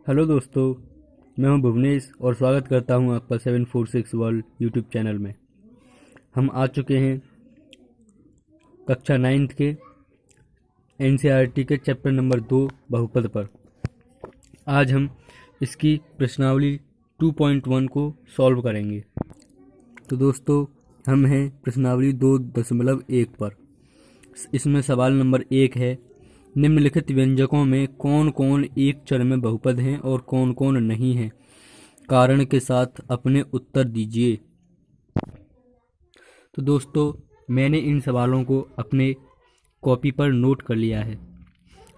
Hello दोस्तों, मैं हूं भुवनेश और स्वागत करता हूं आपका 746 वर्ल्ड यूट्यूब चैनल में। हम आ चुके हैं कक्षा 9th के एनसीईआरटी के चैप्टर नंबर 2 बहुपद पर। आज हम इसकी प्रश्नावली 2.1 को सॉल्व करेंगे। तो दोस्तों, हम हैं प्रश्नावली 2.1 पर। इसमें सवाल नंबर 1 है, निम्नलिखित व्यंजकों में कौन कौन एक चर में बहुपद हैं और कौन कौन नहीं हैं, कारण के साथ अपने उत्तर दीजिए। तो दोस्तों, मैंने इन सवालों को अपने कॉपी पर नोट कर लिया है।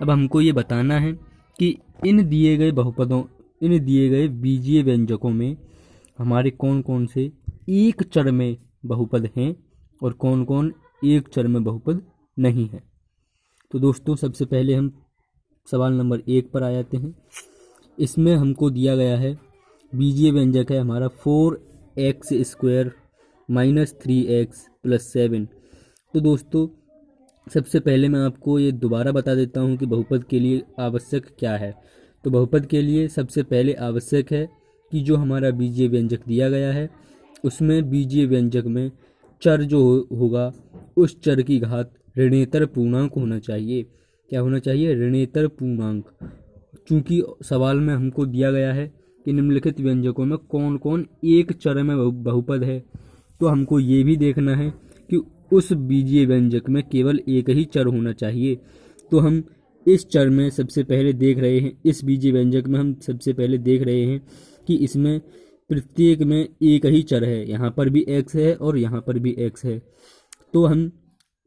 अब हमको ये बताना है कि इन दिए गए बहुपदों, इन दिए गए बीजीय व्यंजकों में हमारे कौन कौन से एक चर में बहुपद हैं और कौन कौन एक चर में बहुपद नहीं है। तो दोस्तों, सबसे पहले हम सवाल नंबर 1 पर आ जाते हैं। इसमें हमको दिया गया है बीजीय व्यंजक है हमारा 4x² - 3x + 7। तो दोस्तों, सबसे पहले मैं आपको ये दोबारा बता देता हूँ कि बहुपद के लिए आवश्यक क्या है। तो बहुपद के लिए सबसे पहले आवश्यक है कि जो हमारा बीजीय व्यंजक दिया गया है उसमें बीजीय व्यंजक में चर जो होगा उस चर की घात ऋणेतर पूर्णांक होना चाहिए। क्या होना चाहिए? ऋणेतर पूर्णांक। चूंकि सवाल में हमको दिया गया है कि निम्नलिखित व्यंजकों में कौन कौन एक चर में बहुपद है, तो हमको ये भी देखना है कि उस बीजीय व्यंजक में केवल एक ही चर होना चाहिए। तो हम इस चर में सबसे पहले देख रहे हैं, इस बीजीय व्यंजक में हम सबसे पहले देख रहे हैं कि इसमें प्रत्येक में एक ही चर है। यहाँ पर भी x है और यहाँ पर भी x है। तो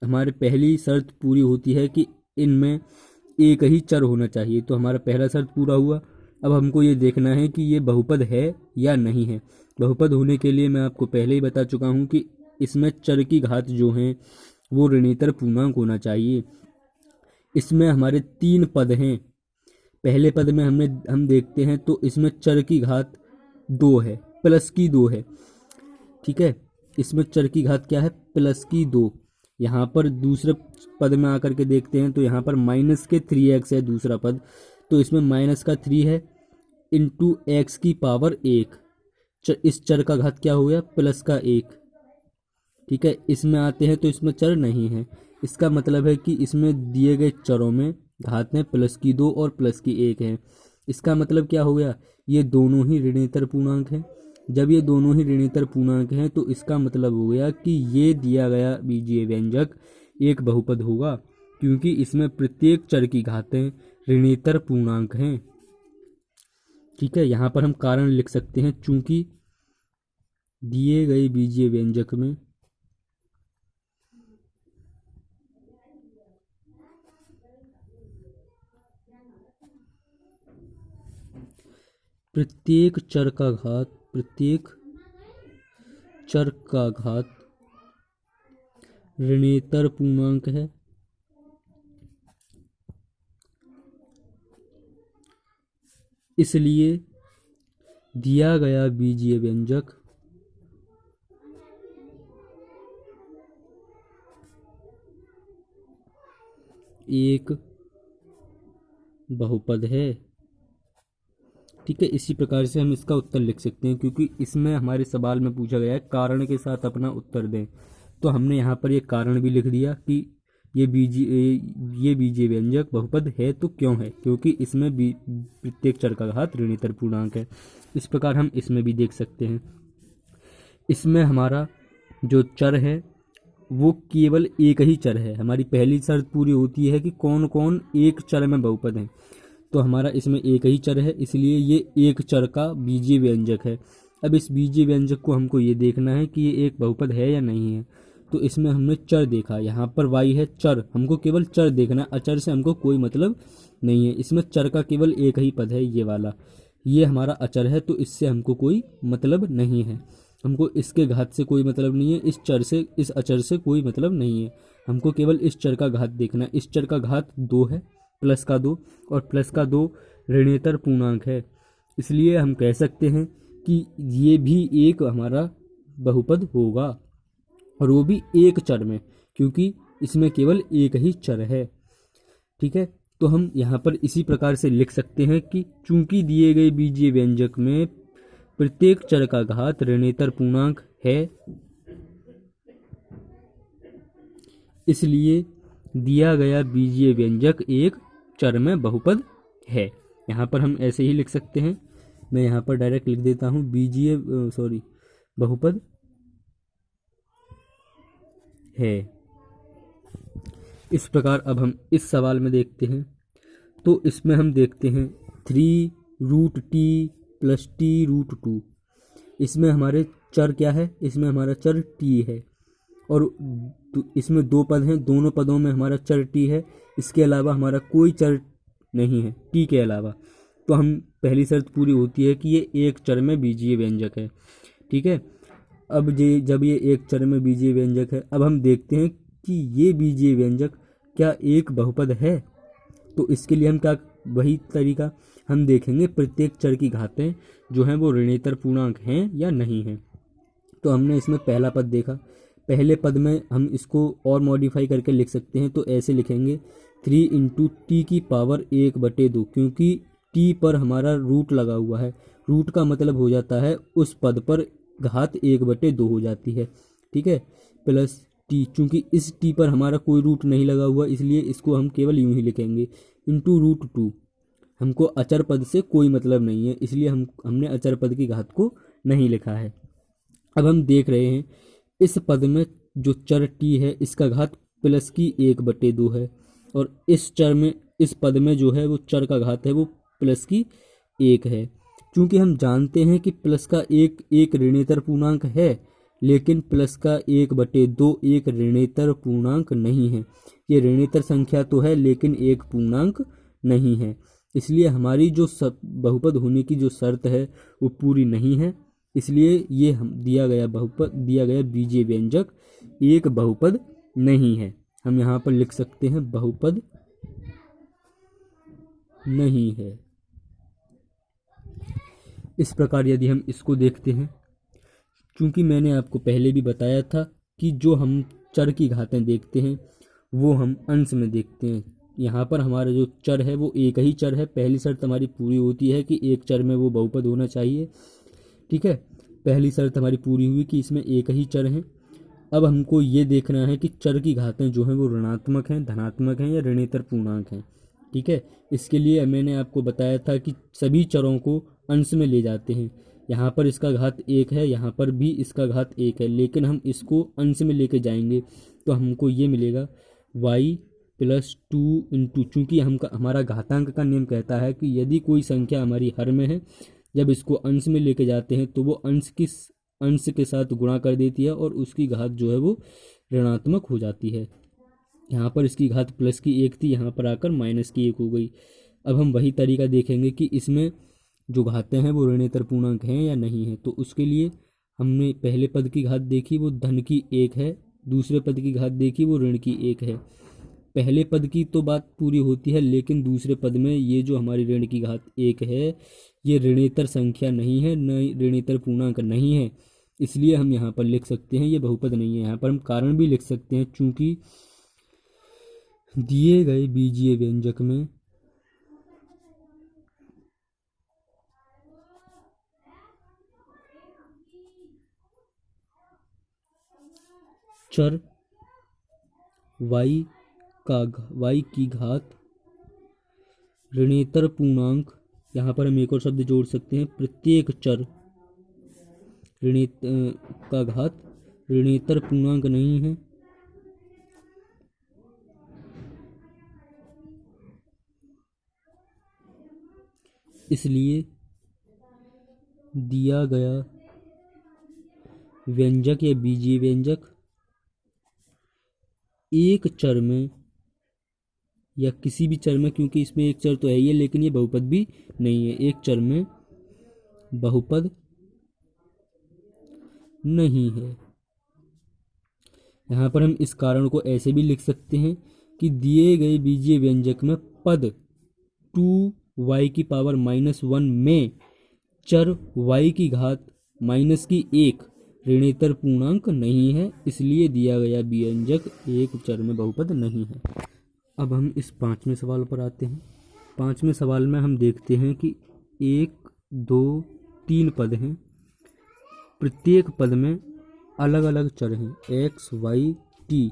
हमारे पहली शर्त पूरी होती है कि इनमें एक ही चर होना चाहिए। तो हमारा पहला शर्त पूरा हुआ। अब हमको ये देखना है कि ये बहुपद है या नहीं है। बहुपद होने के लिए मैं आपको पहले ही बता चुका हूँ कि इसमें चर की घात जो हैं वो ऋणेतर पूर्णांक होना चाहिए। इसमें हमारे 3 पद हैं। पहले पद में हम देखते हैं तो इसमें चर की घात 2 है, प्लस की 2 है। ठीक है, इसमें चर की घात क्या है? प्लस की 2। यहाँ पर दूसरे पद में आकर के देखते हैं तो यहाँ पर -3x है दूसरा पद। तो इसमें -3 है इंटू x की पावर 1। इस चर का घात क्या हो गया? +1। ठीक है, इसमें आते हैं तो इसमें चर नहीं है। इसका मतलब है कि इसमें दिए गए चरों में घातें प्लस की 2 और प्लस की 1 है। इसका मतलब क्या हो गया? ये दोनों ही ऋणेतर पूर्णांक हैं। जब ये दोनों ही ऋणेतर पूर्णांक हैं तो इसका मतलब हो गया कि ये दिया गया बीजीय व्यंजक एक बहुपद होगा, क्योंकि इसमें प्रत्येक चर की घातें ऋणेतर पूर्णांक हैं। ठीक है, यहाँ पर हम कारण लिख सकते हैं, चूंकि दिए गए बीजीय व्यंजक में प्रत्येक चर का घात ऋणेतर पूर्णांक है। इसलिए दिया गया बीजीय व्यंजक एक बहुपद है। ठीक है, इसी प्रकार से हम इसका उत्तर लिख सकते हैं, क्योंकि इसमें हमारे सवाल में पूछा गया है कारण के साथ अपना उत्तर दें। तो हमने यहाँ पर ये कारण भी लिख दिया कि ये बीजीय व्यंजक बहुपद है। तो क्यों है? क्योंकि इसमें प्रत्येक चर का घात ऋणेतर पूर्णांक है। इस प्रकार हम इसमें भी देख सकते हैं। इसमें हमारा जो चर है वो केवल एक ही चर है। हमारी पहली शर्त पूरी होती है कि कौन कौन एक चर में बहुपद हैं। तो हमारा इसमें एक ही चर है, इसलिए ये एक चर का बीजीय व्यंजक है। अब इस बीजीय व्यंजक को हमको ये देखना है कि ये एक बहुपद है या नहीं है। तो इसमें हमने चर देखा, यहाँ पर y है चर, हमको केवल चर देखना है, अचर से हमको कोई मतलब नहीं है। इसमें चर का केवल एक ही पद है, ये वाला, ये हमारा अचर है, तो इससे हमको कोई मतलब नहीं है। हमको इसके घात से कोई मतलब नहीं है, इस चर से, इस अचर से कोई मतलब नहीं है। हमको केवल इस चर का घात देखना है। इस चर का घात 2 है, प्लस का 2, और प्लस का 2 ऋणेतर पूर्णांक है। इसलिए हम कह सकते हैं कि ये भी एक हमारा बहुपद होगा, और वो भी एक चर में, क्योंकि इसमें केवल एक ही चर है। ठीक है, तो हम यहाँ पर इसी प्रकार से लिख सकते हैं कि चूंकि दिए गए बीजीय व्यंजक में प्रत्येक चर का घात ऋणेतर पूर्णांक है, इसलिए दिया गया बीजीय व्यंजक एक चर में बहुपद है। यहाँ पर हम ऐसे ही लिख सकते हैं, मैं यहाँ पर डायरेक्ट लिख देता हूँ बीजीय बहुपद है। इस प्रकार अब हम इस सवाल में देखते हैं, तो इसमें हम देखते हैं 3√t + t√2। इसमें हमारे चर क्या है, इसमें हमारा चर t है और इसमें दो पद हैं, दोनों पदों में हमारा चर t है, इसके अलावा हमारा कोई चर नहीं है t के अलावा। तो हम पहली शर्त पूरी होती है कि ये एक चर में बीजीय व्यंजक है। ठीक है, अब जब ये एक चर में बीजीय व्यंजक है, अब हम देखते हैं कि ये बीजीय व्यंजक क्या एक बहुपद है। तो इसके लिए हम क्या, वही तरीका हम देखेंगे प्रत्येक चर की घातें जो हैं वो ऋणेतर पूर्णांक हैं या नहीं हैं। तो हमने इसमें पहला पद देखा, पहले पद में हम इसको और मॉडिफाई करके लिख सकते हैं। तो ऐसे लिखेंगे 3 × t⁻1/2, क्योंकि t पर हमारा रूट लगा हुआ है, रूट का मतलब हो जाता है उस पद पर घात 1/2 हो जाती है। ठीक है, प्लस t, चूँकि इस t पर हमारा कोई रूट नहीं लगा हुआ इसलिए इसको हम केवल यूं ही लिखेंगे ×√2। हमको अचर पद से कोई मतलब नहीं है, इसलिए हमने अचर पद की घात को नहीं लिखा है। अब हम देख रहे हैं इस पद में जो चर t है इसका घात +1/2 है और इस पद में जो है वो चर का घात है वो +1 है। चूँकि हम जानते हैं कि प्लस का एक ऋणेतर पूर्णांक है, लेकिन प्लस का 1/2 एक ऋणेतर पूर्णांक नहीं है। ये ऋणेतर संख्या तो है लेकिन एक पूर्णांक नहीं है, इसलिए हमारी जो बहुपद होने की जो शर्त है वो पूरी नहीं है। इसलिए ये दिया गया बीजीय व्यंजक एक बहुपद नहीं है। हम यहाँ पर लिख सकते हैं बहुपद नहीं है। इस प्रकार यदि हम इसको देखते हैं, चूँकि मैंने आपको पहले भी बताया था कि जो हम चर की घातें देखते हैं वो हम अंश में देखते हैं। यहाँ पर हमारा जो चर है वो एक ही चर है। पहली शर्त हमारी पूरी होती है कि एक चर में वो बहुपद होना चाहिए। ठीक है, पहली शर्त हमारी पूरी हुई कि इसमें एक ही चर है। अब हमको ये देखना है कि चर की घातें जो हैं वो ऋणात्मक हैं, धनात्मक हैं या ऋणेतर पूर्णांक हैं। ठीक है, इसके लिए मैंने आपको बताया था कि सभी चरों को अंश में ले जाते हैं। यहाँ पर इसका घात 1 है, यहाँ पर भी इसका घात 1 है, लेकिन हम इसको अंश में लेके जाएंगे तो हमको ये मिलेगा y + 2 चूँकि हमारा घातांक का नियम कहता है कि यदि कोई संख्या हमारी हर में है, जब इसको अंश में लेके जाते हैं तो वो अंश के साथ गुणा कर देती है और उसकी घात जो है वो ऋणात्मक हो जाती है। यहाँ पर इसकी घात +1 थी, यहाँ पर आकर -1 हो गई। अब हम वही तरीका देखेंगे कि इसमें जो घातें हैं वो ऋणेतर पूर्णांक हैं या नहीं है। तो उसके लिए हमने पहले पद की घात देखी वो धन की 1 है, दूसरे पद की घात देखी वो ऋण की 1 है। पहले पद की तो बात पूरी होती है, लेकिन दूसरे पद में ये जो हमारी ऋण की घात 1 है ये ऋणेतर संख्या नहीं है, न ऋणेतर पूर्णांक नहीं है, इसलिए हम यहाँ पर लिख सकते हैं ये बहुपद नहीं है। यहाँ पर हम कारण भी लिख सकते हैं, चूँकि दिए गए बीजीय व्यंजक में चर y की घात ऋणेतर पूर्णांक, यहाँ पर हम एक और शब्द जोड़ सकते हैं, प्रत्येक चर का घात ऋणेतर पूर्णांक नहीं है, इसलिए दिया गया व्यंजक या बीजीय व्यंजक एक चर में या किसी भी चर में, क्योंकि इसमें एक चर तो है ही है लेकिन ये बहुपद भी नहीं है, एक चर में बहुपद नहीं है। यहाँ पर हम इस कारण को ऐसे भी लिख सकते हैं कि दिए गए बीजीय व्यंजक में पद 2y⁻⁻1 में चर y की घात -1 ऋणेतर पूर्णांक नहीं है, इसलिए दिया गया व्यंजक एक चर में बहुपद नहीं है। अब हम इस पाँचवें सवाल पर आते हैं। पाँचवें सवाल में हम देखते हैं कि 1, 2, 3 पद हैं। प्रत्येक पद में अलग अलग चर हैं, x, y, t।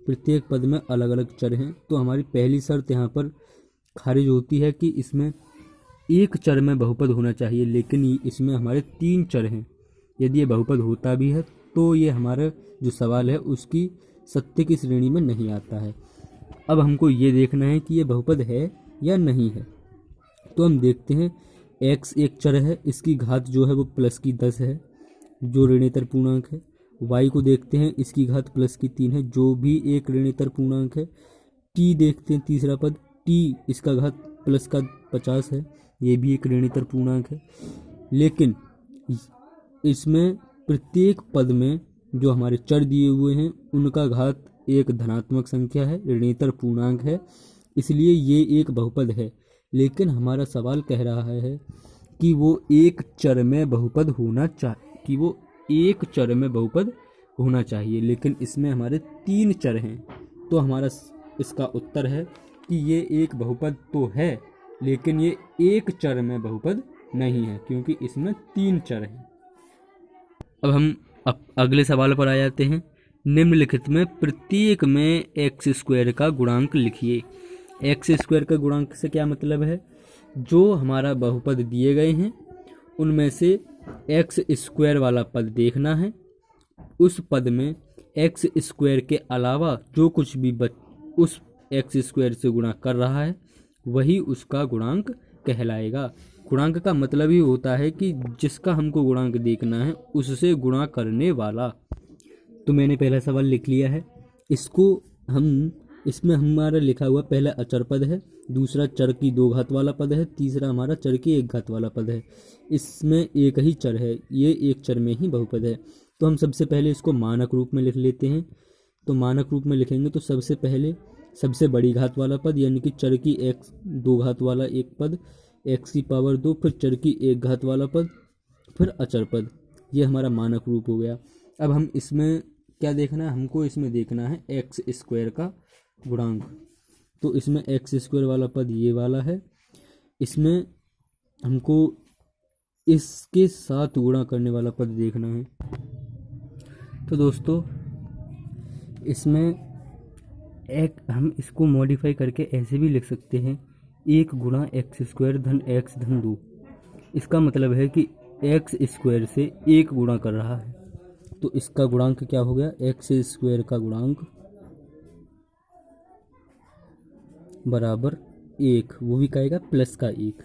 प्रत्येक पद में अलग अलग चर हैं। तो हमारी पहली शर्त यहाँ पर खारिज होती है कि इसमें एक चर में बहुपद होना चाहिए, लेकिन इसमें हमारे 3 चर हैं। यदि ये बहुपद होता भी है तो ये हमारा जो सवाल है उसकी सत्य की श्रेणी में नहीं आता है। अब हमको ये देखना है कि ये बहुपद है या नहीं है। तो हम देखते हैं x एक चर है, इसकी घात जो है वो प्लस की 10 है, जो ऋणेतर पूर्णांक है। y को देखते हैं, इसकी घात प्लस की 3 है, जो भी एक ऋणेतर पूर्णांक है। t देखते हैं, तीसरा पद t, इसका घात प्लस का 50 है, ये भी एक ऋणेतर पूर्णांक है। लेकिन इसमें प्रत्येक पद में जो हमारे चर दिए हुए हैं उनका घात एक धनात्मक संख्या है, ऋणेतर पूर्णांक है, इसलिए ये एक बहुपद है। लेकिन हमारा सवाल कह रहा है कि वो एक चर में बहुपद होना चाहिए, लेकिन इसमें हमारे 3 चर हैं। तो हमारा इसका उत्तर है कि ये एक बहुपद तो है, लेकिन ये एक चर में बहुपद नहीं है, क्योंकि इसमें 3 चर हैं। अब हम अगले सवाल पर आ जाते हैं। निम्नलिखित में प्रत्येक में एक्स स्क्वायर का गुणांक लिखिए। एक्स स्क्वायर का गुणांक से क्या मतलब है? जो हमारा बहुपद दिए गए हैं उनमें से एक्स स्क्वायर वाला पद देखना है, उस पद में एक्स स्क्वायर के अलावा जो कुछ भी उस एक्स स्क्वायर से गुणा कर रहा है वही उसका गुणांक कहलाएगा। गुणांक का मतलब ही होता है कि जिसका हमको गुणांक देखना है उससे गुणा करने वाला। तो मैंने पहला सवाल लिख लिया है। इसमें हमारा लिखा हुआ पहला अचर पद है, दूसरा चर की 2 घात वाला पद है, तीसरा हमारा चर की 1 घात वाला पद है। इसमें एक ही चर है, ये एक चर में ही बहुपद है। तो हम सबसे पहले इसको मानक रूप में लिख लेते हैं। तो मानक रूप में लिखेंगे तो सबसे पहले सबसे बड़ी घात वाला पद यानी कि चर की 2 घात वाला एक पद, x की पावर 2, फिर चर की 1 घात वाला पद, फिर अचर पद। ये हमारा मानक रूप हो गया। अब हम इसमें क्या देखना है? हमको इसमें देखना है एक्स स्क्वायर का गुणांक। तो इसमें एक्स स्क्वायर वाला पद ये वाला है, इसमें हमको इसके साथ गुणा करने वाला पद देखना है। तो दोस्तों इसमें हम इसको मॉडिफाई करके ऐसे भी लिख सकते हैं, 1 गुणा एक्स स्क्वायर धन एक्स धन 2। इसका मतलब है कि एक्स स्क्वायर से 1 गुणा कर रहा है, तो इसका गुणांक क्या हो गया? एक्स स्क्वायर का गुणांक बराबर 1, वो भी कहेगा प्लस का 1।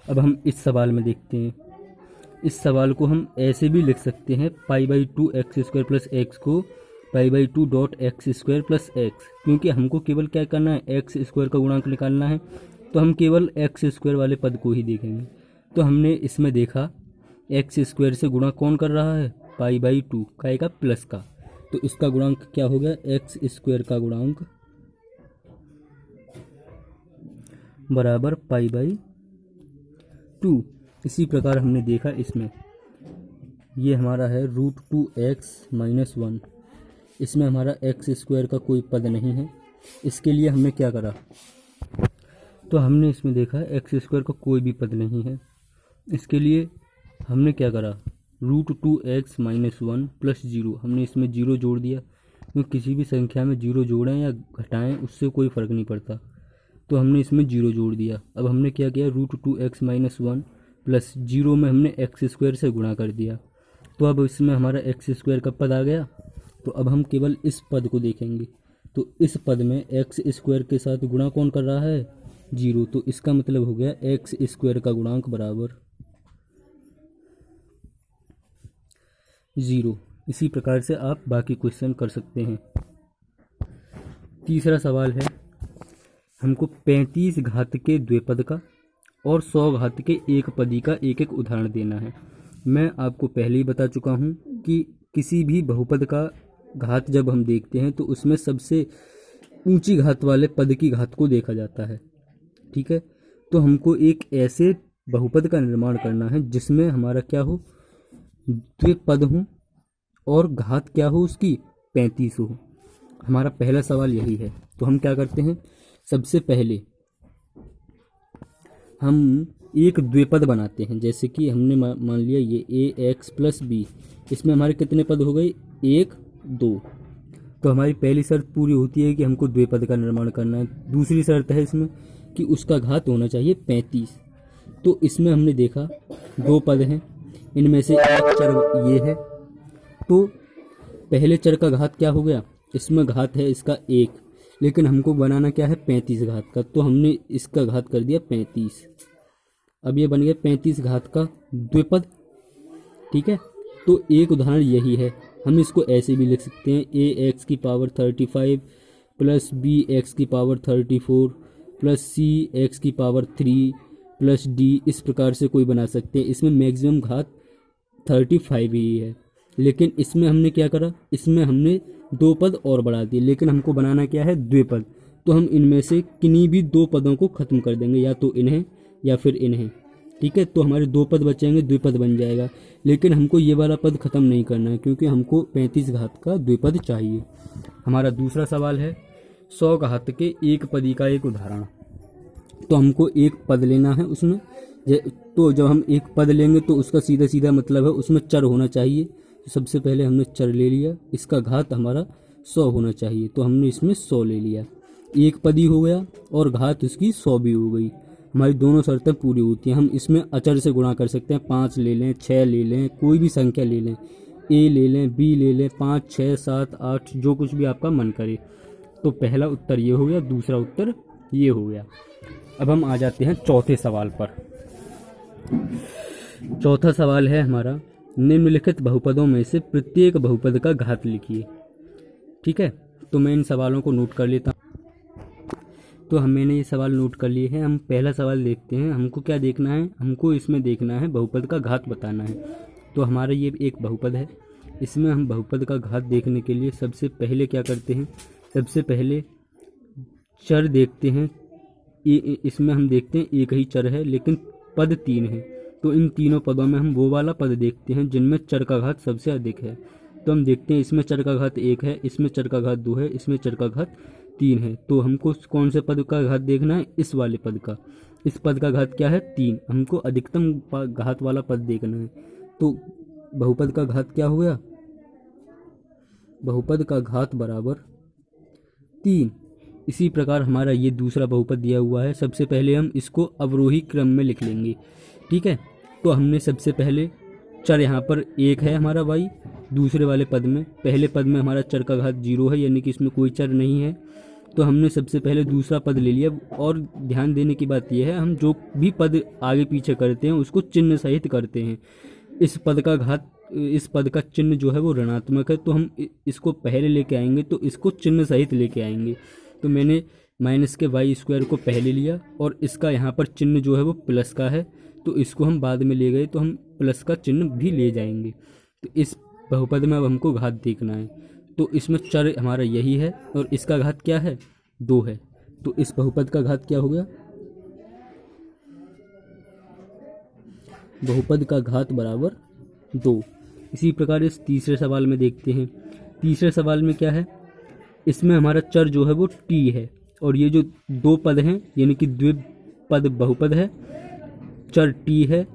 अब हम इस सवाल में देखते हैं। इस सवाल को हम ऐसे भी लिख सकते हैं, π/2 एक्स स्क्वायर प्लस एक्स को π/2 dot x square plus x, क्योंकि हमको केवल क्या करना है? एक्स स्क्वायर का गुणांक निकालना है, तो हम केवल एक्स स्क्वायर वाले पद को ही देखेंगे। तो हमने इसमें देखा एक्स स्क्वायर से गुणा कौन कर रहा है? π/2 का आएगा प्लस का, तो इसका गुणांक क्या हो गया? एक्स स्क्वायर का गुणांक बराबर π/2। इसी प्रकार हमने देखा इसमें ये हमारा है √2x - 1। इसमें हमारा एक्स स्क्वायर का कोई पद नहीं है, इसके लिए हमने क्या करा? तो हमने इसमें देखा एक्स स्क्वायर का कोई भी पद नहीं है, इसके लिए हमने क्या करा? √2x - 1 प्लस 0, हमने इसमें 0 जोड़ दिया, क्योंकि किसी भी संख्या में 0 जोड़ें या घटाएं उससे कोई फ़र्क नहीं पड़ता। तो हमने इसमें 0 जोड़ दिया। अब हमने क्या किया? √2x - 1 प्लस 0 में हमने एक्स स्क्वायर से गुणा कर दिया, तो अब इसमें हमारा एक्स स्क्वायर का पद आ गया। तो अब हम केवल इस पद को देखेंगे, तो इस पद में एक्स स्क्वायर के साथ गुणा कौन कर रहा है? 0, तो इसका मतलब हो गया एक्स स्क्वायर का गुणांक बराबर 0। इसी प्रकार से आप बाकी क्वेश्चन कर सकते हैं। तीसरा सवाल है, हमको 35 घात के द्विपद का और 100 घात के एक पदी का एक एक उदाहरण देना है। मैं आपको पहले ही बता चुका हूँ कि किसी भी बहुपद का घात जब हम देखते हैं तो उसमें सबसे ऊंची घात वाले पद की घात को देखा जाता है, ठीक है। तो हमको एक ऐसे बहुपद का निर्माण करना है जिसमें हमारा क्या हो? द्विपद हो और घात क्या हो उसकी? 35 हो। हमारा पहला सवाल यही है। तो हम क्या करते हैं? सबसे पहले हम एक द्विपद बनाते हैं। जैसे कि हमने मान लिया ये ए एक्स प्लस बी, इसमें हमारे कितने पद हो गए, 1 2। तो हमारी पहली शर्त पूरी होती है कि हमको द्विपद का निर्माण करना है। दूसरी शर्त है इसमें कि उसका घात होना चाहिए 35। तो इसमें हमने देखा 2 पद हैं, इनमें से एक चर ये है, तो पहले चर का घात क्या हो गया, इसमें घात है इसका 1, लेकिन हमको बनाना क्या है 35 घात का, तो हमने इसका घात कर दिया 35। अब ये बन गया 35 घात का द्विपद। ठीक है, तो एक उदाहरण यही है। हम इसको ऐसे भी लिख सकते हैं, ए एक्स की पावर 35 प्लस बी एक्स की पावर 34 प्लस सी एक्स की पावर 3 प्लस डी, इस प्रकार से कोई बना सकते हैं। इसमें मैक्सिमम घात 35 ही है, लेकिन इसमें हमने क्या करा, इसमें हमने 2 पद और बढ़ा दिए, लेकिन हमको बनाना क्या है द्विपद। तो हम इनमें से किन्हीं भी 2 पदों को खत्म कर देंगे, या तो इन्हें या फिर इन्हें। ठीक है, तो हमारे 2 पद बचेंगे, द्विपद बन जाएगा। लेकिन हमको ये वाला पद खत्म नहीं करना है, क्योंकि हमको 35 घात का द्विपद चाहिए। हमारा दूसरा सवाल है 100 घात के एक पदी का एक उदाहरण। तो हमको एक पद लेना है उसमें, तो जब हम एक पद लेंगे तो उसका सीधा सीधा मतलब है उसमें चर होना चाहिए। तो सबसे पहले हमने चर ले लिया, इसका घात हमारा 100 होना चाहिए, तो हमने इसमें 100 ले लिया। एक पदी हो गया और घात उसकी 100 भी हो गई। हमारी दोनों शर्तें पूरी होती हैं। हम इसमें अचर से गुणा कर सकते हैं, 5 ले लें, 6 ले लें, कोई भी संख्या ले लें, ए ले लें, बी ले लें, 5 6 7 8, जो कुछ भी आपका मन करे। तो पहला उत्तर ये हो गया, दूसरा उत्तर ये हो गया। अब हम आ जाते हैं चौथे सवाल पर। चौथा सवाल है हमारा, निम्नलिखित बहुपदों में से प्रत्येक बहुपद का घात लिखिए। ठीक है, तो मैं इन सवालों को नोट कर लेता हूँ। तो मैंने ये सवाल नोट कर लिए हैं। हम पहला सवाल देखते हैं। हमको क्या देखना है, हमको इसमें देखना है बहुपद का घात बताना है। तो हमारा ये एक बहुपद है, इसमें हम बहुपद का घात देखने के लिए सबसे पहले क्या करते हैं, सबसे पहले चर देखते हैं। इसमें हम देखते हैं एक ही चर है, लेकिन पद 3 है। तो इन तीनों पदों में हम वो वाला पद देखते हैं जिनमें चर का घात सबसे अधिक है। तो हम देखते हैं इसमें चर का घात 1 है, इसमें चर का घात 2 है, इसमें चर का घात 3 है। तो हमको कौन से पद का घात देखना है, इस वाले पद का। इस पद का घात क्या है 3, हमको अधिकतम घात वाला पद देखना है। तो बहुपद का घात क्या हो गया, बहुपद का घात बराबर 3। इसी प्रकार हमारा ये दूसरा बहुपद दिया हुआ है। सबसे पहले हम इसको अवरोही क्रम में लिख लेंगे। ठीक है, तो हमने सबसे पहले चर यहाँ पर 1 है हमारा y, दूसरे वाले पद में, पहले पद में हमारा चर का घात 0 है, यानी कि इसमें कोई चर नहीं है। तो हमने सबसे पहले दूसरा पद ले लिया। और ध्यान देने की बात यह है, हम जो भी पद आगे पीछे करते हैं उसको चिन्ह सहित करते हैं। इस पद का घात, इस पद का चिन्ह जो है वो ऋणात्मक है, तो हम इसको पहले लेके आएंगे, तो इसको चिन्ह सहित लेके आएंगे। तो मैंने माइनस के वाई स्क्वायर को पहले लिया, और इसका यहाँ पर चिन्ह जो है वो प्लस का है, तो इसको हम बाद में ले गए, तो हम प्लस का चिन्ह भी ले जाएंगे। तो इस बहुपद में अब हमको घात देखना है। तो इसमें चर हमारा यही है, और इसका घात क्या है 2 है। तो इस बहुपद का घात क्या हो गया, बहुपद का घात बराबर 2। इसी प्रकार इस तीसरे सवाल में देखते हैं। तीसरे सवाल में क्या है, इसमें हमारा चर जो है वो t है, और ये जो 2 पद हैं यानी कि द्विपद बहुपद है, चर t है,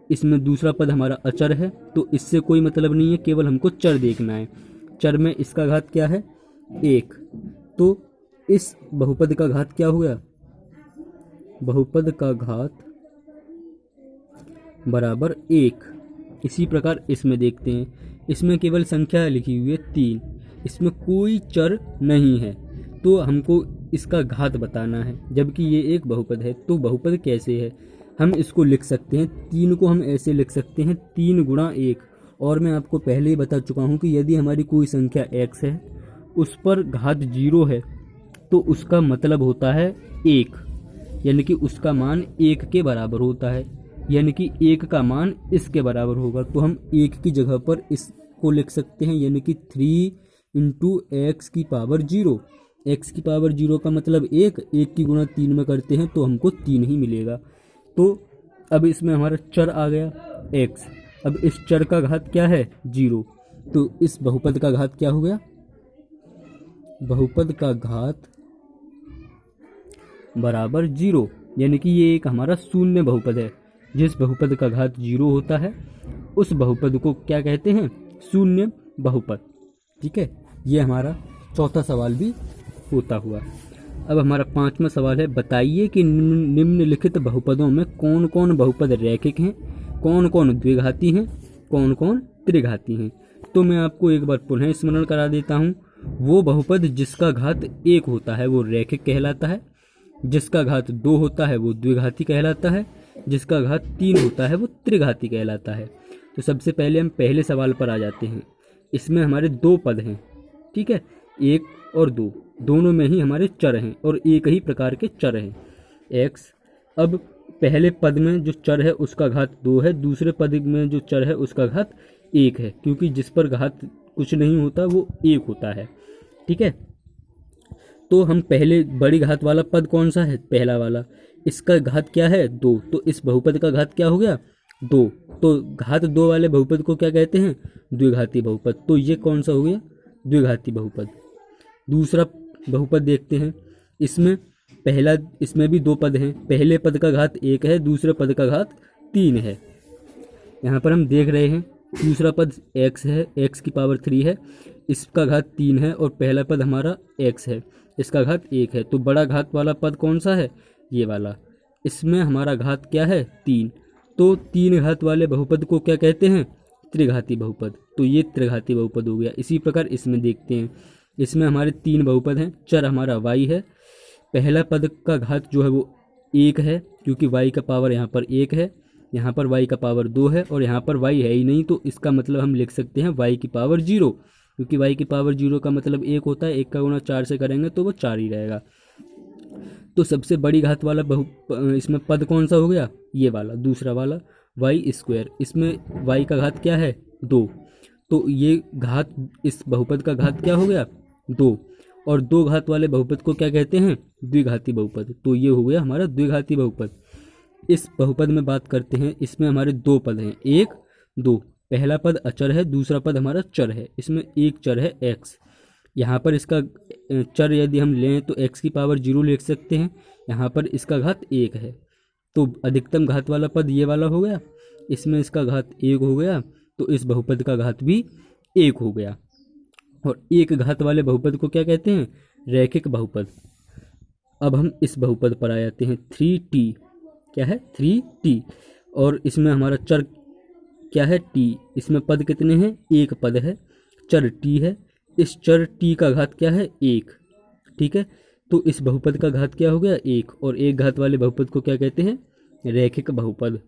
इसमें दूसरा पद हमारा अचर है। तो इससे कोई मतलब नहीं है, केवल हमको चर देखना है। चर में इसका घात क्या है 1, तो इस बहुपद का घात क्या हो गया, बहुपद का घात बराबर 1। इसी प्रकार इसमें देखते हैं, इसमें केवल संख्या लिखी हुई है 3, इसमें कोई चर नहीं है, तो हमको इसका घात बताना है, जबकि ये एक बहुपद है। तो बहुपद कैसे है, हम इसको लिख सकते हैं, 3 को हम ऐसे लिख सकते हैं 3 गुणा 1। और मैं आपको पहले ही बता चुका हूँ कि यदि हमारी कोई संख्या x है, उस पर घात 0 है, तो उसका मतलब होता है 1, यानी कि उसका मान 1 के बराबर होता है, यानी कि 1 का मान इसके बराबर होगा। तो हम 1 की जगह पर इसको लिख सकते हैं, यानी कि 3 इंटू एक्स की पावर 0। एक्स की पावर 0 का मतलब 1 की गुणा 3 में करते हैं तो हमको 3 ही मिलेगा। तो अब इसमें हमारा चर आ गया x। अब इस चर का घात क्या है 0, तो इस बहुपद का घात क्या हो गया, बहुपद का घात बराबर 0, यानी कि ये एक हमारा शून्य बहुपद है। जिस बहुपद का घात 0 होता है उस बहुपद को क्या कहते हैं? शून्य बहुपद। ठीक है, ये हमारा चौथा सवाल भी होता हुआ। अब हमारा 5वां सवाल है, बताइए कि निम्नलिखित बहुपदों में कौन कौन बहुपद रैखिक हैं, कौन कौन द्विघाती हैं, कौन कौन त्रिघाती हैं। तो मैं आपको एक बार पुनः स्मरण करा देता हूँ। वो बहुपद जिसका घात 1 होता है वो रैखिक कहलाता है, जिसका घात 2 होता है वो द्विघाती कहलाता है, जिसका घात 3 होता है वो त्रिघाती कहलाता है। तो सबसे पहले हम पहले सवाल पर आ जाते हैं। इसमें हमारे 2 पद हैं, ठीक है, 1 और 2, दोनों में ही हमारे चर हैं और एक ही प्रकार के चर हैं, x। अब पहले पद में जो चर है उसका घात 2 है, दूसरे पद में जो चर है उसका घात 1 है, क्योंकि जिस पर घात कुछ नहीं होता वो 1 होता है। ठीक है, तो हम पहले बड़ी घात वाला पद कौन सा है? पहला वाला, इसका घात क्या है? 2, तो इस बहुपद का घात क्या हो गया? 2। तो घात 2 वाले बहुपद को क्या कहते हैं? द्विघाती बहुपद। तो ये कौन सा हो गया? द्विघाती बहुपद। दूसरा बहुपद देखते हैं। इसमें भी 2 पद हैं, पहले पद का घात 1 है, दूसरे पद का घात 3 है। यहाँ पर हम देख रहे हैं दूसरा पद x है, x की पावर 3 है, इसका घात 3 है और पहला पद हमारा x है, इसका घात 1 है। तो बड़ा घात वाला पद कौन सा है? ये वाला। इसमें हमारा घात क्या है? 3। तो 3 घात वाले बहुपद को क्या कहते हैं? त्रिघाती बहुपद। तो ये त्रिघाती बहुपद हो गया। इसी प्रकार इसमें देखते हैं, इसमें हमारे 3 बहुपद हैं, चर हमारा y है, पहला पद का घात जो है वो 1 है, क्योंकि y का पावर यहाँ पर 1 है, यहाँ पर y का पावर 2 है और यहाँ पर y है ही नहीं, तो इसका मतलब हम लिख सकते हैं y की पावर 0, क्योंकि y की पावर 0 का मतलब 1 होता है, 1 का गुणा 4 से करेंगे तो वो 4 ही रहेगा। तो सबसे बड़ी घात वाला इसमें पद कौन सा हो गया? ये वाला, दूसरा वाला y²। इसमें y का घात क्या है? 2। तो ये घात, इस बहुपद का घात क्या हो गया? 2। और 2 घात वाले बहुपद को क्या कहते हैं? द्विघाती बहुपद। तो ये हो गया हमारा द्विघाती बहुपद। इस बहुपद में बात करते हैं। इसमें हमारे 2 पद हैं, 1, 2। पहला पद अचर है, दूसरा पद हमारा चर है। इसमें एक चर है x। यहाँ पर इसका चर यदि हम लें तो x की पावर 0 लिख सकते हैं, यहाँ पर इसका घात 1 है। तो अधिकतम घात वाला पद ये वाला हो गया, इसमें इसका घात 1 हो गया, तो इस बहुपद का घात भी 1 हो गया। और एक घात वाले बहुपद को क्या कहते हैं? रैखिक बहुपद। अब हम इस बहुपद पर आ जाते हैं, 3t। क्या है? 3t। और इसमें हमारा चर क्या है? t। इसमें पद कितने हैं? 1 पद है, चर t है, इस चर t का घात क्या है? 1। ठीक है, तो इस बहुपद का घात क्या हो गया? 1। और एक घात वाले बहुपद को क्या कहते हैं? रैखिक बहुपद।